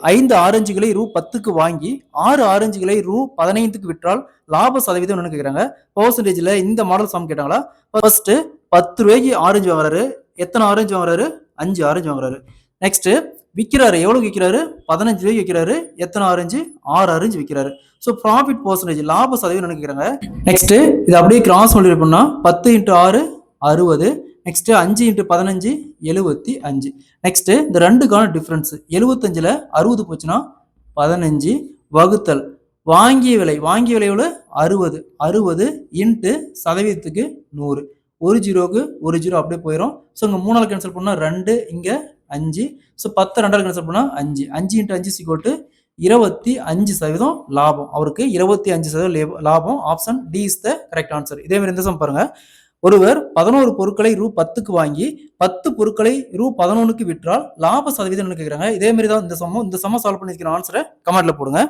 5 ஆரஞ்சுகளை ரூ 10க்கு வாங்கி 6 ஆரஞ்சுகளை ரூ 15க்கு விற்றால் லாப சதவீதம் என்ன கேட்குறாங்க. பர்சன்டேஜில் இந்த மாடல் சம் கேட்டாங்களா. ஃபர்ஸ்ட் 10 ரூபாய்க்கு ஆரஞ்சு வாங்குறாரு. எத்தனை ஆரஞ்சு வாங்குறாரு? 5 ஆரஞ்சு வாங்குறாரு. நெக்ஸ்ட் விற்கிறாரு. எவ்வளவு விற்கிறாரு? 15 ரூபாய்க்கு விற்கிறாரு. எத்தனை ஆரஞ்சு? 6 ஆரஞ்சு விற்கிறாரு. ஸோ ப்ராஃபிட் பர்சன்டேஜ் லாப சதவீதம் என்ன கேட்குறாங்க. நெக்ஸ்ட் இது அப்படியே கிராஸ் மல்டிப்ளை பண்ணா 10 × 6 60. நெக்ஸ்ட் 5 × 15 75. நெக்ஸ்ட் இந்த ரெண்டுக்கான டிஃபரன்ஸ் 75ல் 60 போச்சுன்னா 15 வகுத்தல் வாங்கிய விலை எவ்வளவு? 60. 60 இன்ட்டு சதவீதத்துக்கு 100. ஒரு ஜீரோக்கு ஒரு ஜீரோ அப்படியே போயிடும். ஸோ இங்கே 3ஆல் கேன்சல் பண்ணால் 2, இங்கே 5. ஸோ 10 2ஆல் கேன்சல் பண்ணால் 5. 5 × 5 = 25% லாபம். அவருக்கு 25% லாபம். Option D is the correct answer. இதே மாதிரி இந்த சம் பாருங்க. ஒருவர் 11 பொருட்களை ரூ 10க்கு வாங்கி 10 பொருட்களை ரூ 11க்கு விற்றால் லாப சதவீதம் கேட்குறாங்க. இதே மாதிரி தான் இந்த சம்ம சால்வ் பண்ணிருக்கிற ஆன்சரை கமெண்ட்ல போடுங்க.